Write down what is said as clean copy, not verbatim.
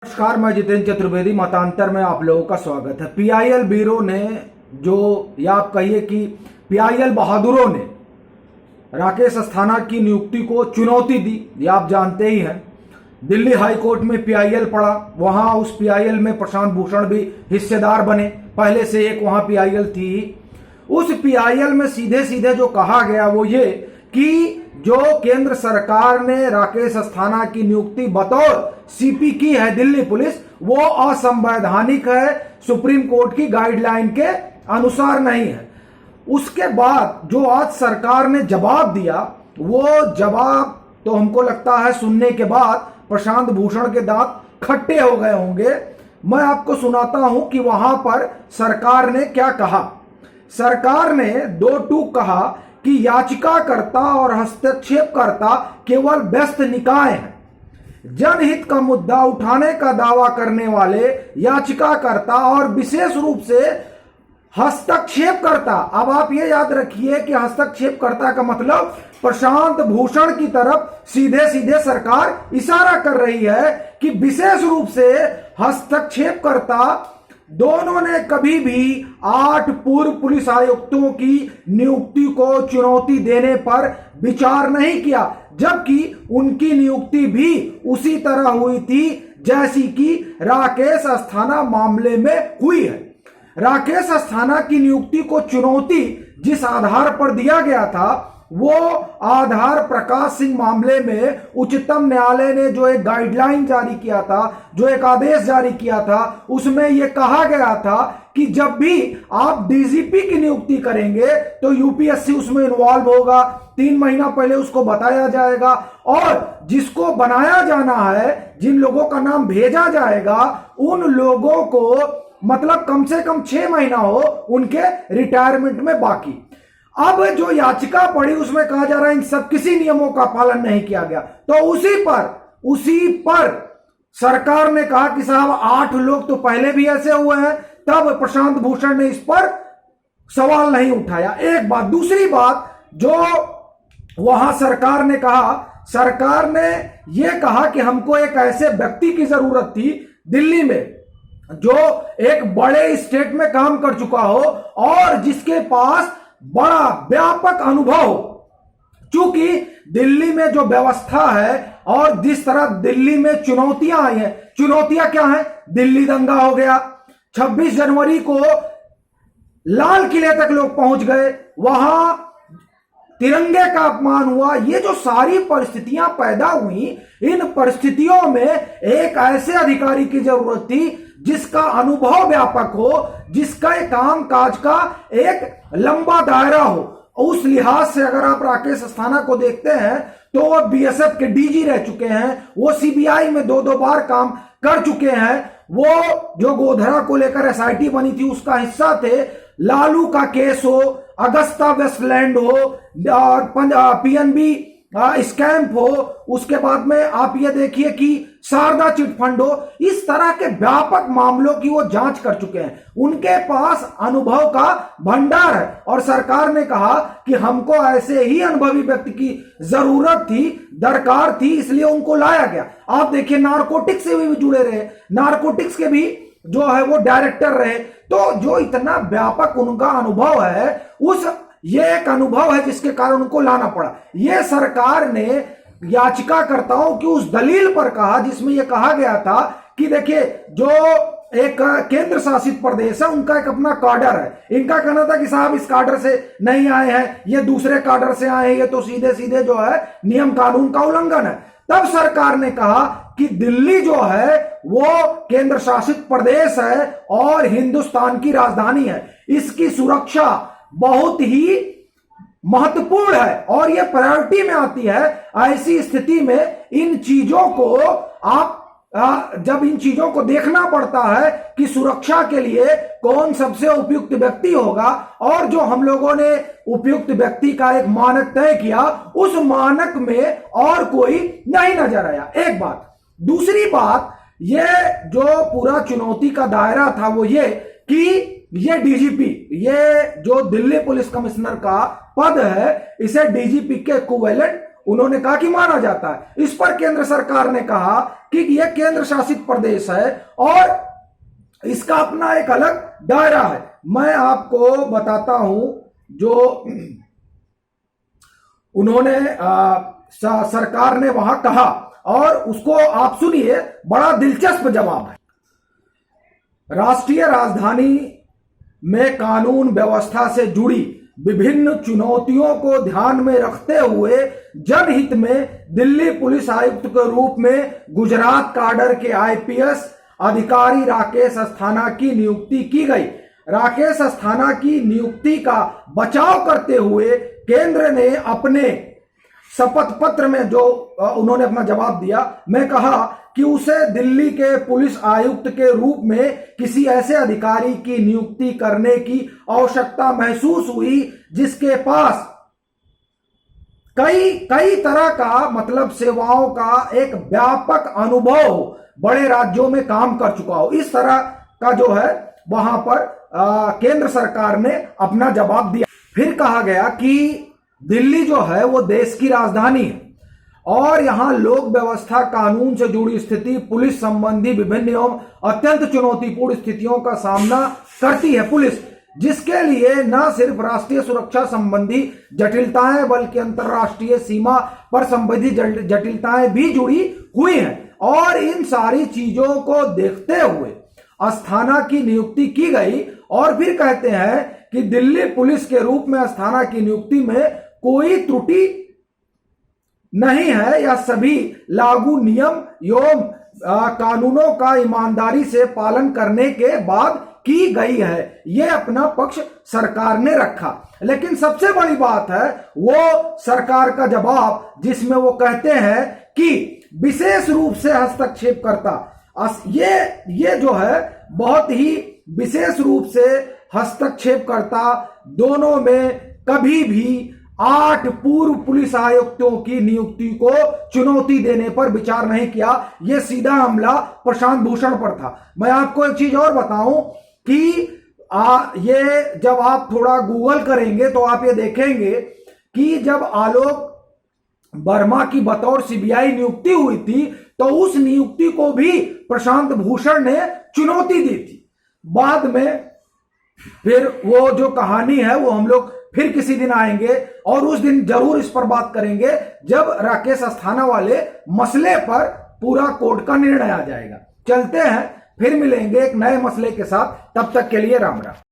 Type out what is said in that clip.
नमस्कार, मैं जितेंद्र चतुर्वेदी। मतांतर में आप लोगों का स्वागत है। पीआईएल ब्यूरो ने या आप कहिए कि पीआईएल बहादुरों ने राकेश अस्थाना की नियुक्ति को चुनौती दी। ये आप जानते ही हैं। दिल्ली हाई कोर्ट में पीआईएल पड़ा, वहां उस पीआईएल में प्रशांत भूषण भी हिस्सेदार बने। पहले से एक वहां पीआईएल थी। उस पीआईएल में सीधे सीधे जो कहा गया वो ये कि जो केंद्र सरकार ने राकेश अस्थाना की नियुक्ति बतौर सीपी की है दिल्ली पुलिस, वो असंवैधानिक है, सुप्रीम कोर्ट की गाइडलाइन के अनुसार नहीं है। उसके बाद जो आज सरकार ने जवाब दिया, वो जवाब तो हमको लगता है सुनने के बाद प्रशांत भूषण के दांत खट्टे हो गए होंगे। मैं आपको सुनाता हूं कि वहां पर सरकार ने क्या कहा। सरकार ने दो टूक कहा कि याचिकाकर्ता और हस्तक्षेपकर्ता केवल व्यस्त निकाय हैं। जनहित का मुद्दा उठाने का दावा करने वाले याचिकाकर्ता और विशेष रूप से हस्तक्षेपकर्ता, अब आप ये याद रखिए कि हस्तक्षेपकर्ता का मतलब प्रशांत भूषण की तरफ सीधे सीधे सरकार इशारा कर रही है कि विशेष रूप से हस्तक्षेपकर्ता दोनों ने कभी भी 8 पूर्व पुलिस आयुक्तों की नियुक्ति को चुनौती देने पर विचार नहीं किया, जबकि उनकी नियुक्ति भी उसी तरह हुई थी जैसी कि राकेश अस्थाना मामले में हुई है। राकेश अस्थाना की नियुक्ति को चुनौती जिस आधार पर दिया गया था, वो आधार प्रकाश सिंह मामले में उच्चतम न्यायालय ने जो एक गाइडलाइन जारी किया था, जो एक आदेश जारी किया था, उसमें यह कहा गया था कि जब भी आप डीजीपी की नियुक्ति करेंगे तो यूपीएससी उसमें इन्वॉल्व होगा। 3 महीना पहले उसको बताया जाएगा और जिसको बनाया जाना है, जिन लोगों का नाम भेजा जाएगा, उन लोगों को मतलब कम से कम 6 महीना हो उनके रिटायरमेंट में बाकी। अब जो याचिका पड़ी उसमें कहा जा रहा है इन सब किसी नियमों का पालन नहीं किया गया। तो उसी पर सरकार ने कहा कि साहब 8 लोग तो पहले भी ऐसे हुए हैं, तब प्रशांत भूषण ने इस पर सवाल नहीं उठाया। एक बात। दूसरी बात जो वहां सरकार ने कहा, सरकार ने यह कहा कि हमको एक ऐसे व्यक्ति की जरूरत थी दिल्ली में जो एक बड़े स्टेट में काम कर चुका हो और जिसके पास बड़ा व्यापक अनुभव हो। चूंकि दिल्ली में जो व्यवस्था है और जिस तरह दिल्ली में चुनौतियां आई हैं, चुनौतियां क्या हैं? दिल्ली दंगा हो गया, 26 जनवरी को लाल किले तक लोग पहुंच गए, वहां तिरंगे का अपमान हुआ। ये जो सारी परिस्थितियां पैदा हुई, इन परिस्थितियों में एक ऐसे अधिकारी की जरूरत थी जिसका अनुभव व्यापक हो, जिसका काम काज का एक लंबा दायरा हो। उस लिहाज से अगर आप राकेश अस्थाना को देखते हैं तो वो बीएसएफ के डीजी रह चुके हैं, वो सीबीआई में 2-2 बार काम कर चुके हैं, वो जो गोधरा को लेकर एसआईटी बनी थी उसका हिस्सा थे। लालू का केस हो, अगस्ता वेस्टलैंड हो और पीएनबी स्कैम हो, उसके बाद में आप ये देखिए कि शारदा चिटफंड हो, इस तरह के व्यापक मामलों की वो जांच कर चुके हैं। उनके पास अनुभव का भंडार है और सरकार ने कहा कि हमको ऐसे ही अनुभवी व्यक्ति की जरूरत थी, दरकार थी, इसलिए उनको लाया गया। आप देखिए नारकोटिक्स से भी जुड़े रहे, नारकोटिक्स के भी जो है वो डायरेक्टर रहे। तो जो इतना व्यापक उनका अनुभव है, ये एक अनुभव है जिसके कारण उनको लाना पड़ा। ये सरकार ने याचिकाकर्ताओं की उस दलील पर कहा जिसमें यह कहा गया था कि देखिए जो एक केंद्र शासित प्रदेश है उनका एक अपना काडर है। इनका कहना था कि साहब इस काडर से नहीं आए हैं, ये दूसरे काडर से आए हैं, ये तो सीधे सीधे जो है नियम कानून का उल्लंघन है। तब सरकार ने कहा कि दिल्ली जो है वो केंद्र शासित प्रदेश है और हिंदुस्तान की राजधानी है, इसकी सुरक्षा बहुत ही महत्वपूर्ण है और यह प्रायोरिटी में आती है। ऐसी स्थिति में इन चीजों को जब इन चीजों को देखना पड़ता है कि सुरक्षा के लिए कौन सबसे उपयुक्त व्यक्ति होगा, और जो हम लोगों ने उपयुक्त व्यक्ति का एक मानक तय किया, उस मानक में और कोई नहीं नजर आया। एक बात। दूसरी बात, यह जो पूरा चुनौती का दायरा था वो ये कि ये डीजीपी, ये जो दिल्ली पुलिस कमिश्नर का पद है, इसे डीजीपी के इक्विवेलेंट उन्होंने कहा कि माना जाता है। इस पर केंद्र सरकार ने कहा कि यह केंद्र शासित प्रदेश है और इसका अपना एक अलग दायरा है। मैं आपको बताता हूं जो उन्होंने सरकार ने वहां कहा, और उसको आप सुनिए, बड़ा दिलचस्प जवाब है। राष्ट्रीय राजधानी में कानून व्यवस्था से जुड़ी विभिन्न चुनौतियों को ध्यान में रखते हुए जनहित में दिल्ली पुलिस आयुक्त के रूप में गुजरात काडर के आईपीएस अधिकारी राकेश अस्थाना की नियुक्ति की गई। राकेश अस्थाना की नियुक्ति का बचाव करते हुए केंद्र ने अपने शपथ पत्र में जो उन्होंने अपना जवाब दिया, मैं कहा कि उसे दिल्ली के पुलिस आयुक्त के रूप में किसी ऐसे अधिकारी की नियुक्ति करने की आवश्यकता महसूस हुई जिसके पास कई तरह का मतलब सेवाओं का एक व्यापक अनुभव हो, बड़े राज्यों में काम कर चुका हो। इस तरह का जो है वहां पर केंद्र सरकार ने अपना जवाब दिया। फिर कहा गया कि दिल्ली जो है वो देश की राजधानी है और यहां लोक व्यवस्था, कानून से जुड़ी स्थिति, पुलिस संबंधी विभिन्न एवं अत्यंत चुनौतीपूर्ण स्थितियों का सामना करती है पुलिस, जिसके लिए न सिर्फ राष्ट्रीय सुरक्षा संबंधी जटिलताएं बल्कि अंतर्राष्ट्रीय सीमा पर संबंधी जटिलताएं भी जुड़ी हुई हैं। और इन सारी चीजों को देखते हुए अस्थाना की नियुक्ति की गई। और फिर कहते हैं कि दिल्ली पुलिस के रूप में अस्थाना की नियुक्ति में कोई त्रुटि नहीं है या सभी लागू नियम एवं कानूनों का ईमानदारी से पालन करने के बाद की गई है। यह अपना पक्ष सरकार ने रखा। लेकिन सबसे बड़ी बात है वो सरकार का जवाब, जिसमें वो कहते हैं कि विशेष रूप से हस्तक्षेपकर्ता, ये जो है बहुत ही विशेष रूप से हस्तक्षेपकर्ता, दोनों में कभी भी 8 पूर्व पुलिस आयुक्तों की नियुक्ति को चुनौती देने पर विचार नहीं किया। यह सीधा हमला प्रशांत भूषण पर था। मैं आपको एक चीज और बताऊं कि ये जब आप थोड़ा गूगल करेंगे तो आप ये देखेंगे कि जब आलोक वर्मा की बतौर सीबीआई नियुक्ति हुई थी तो उस नियुक्ति को भी प्रशांत भूषण ने चुनौती दी थी। बाद में फिर वो जो कहानी है वो हम लोग फिर किसी दिन आएंगे और उस दिन जरूर इस पर बात करेंगे जब राकेश अस्थाना वाले मसले पर पूरा कोर्ट का निर्णय आ जाएगा। चलते हैं, फिर मिलेंगे एक नए मसले के साथ। तब तक के लिए राम राम।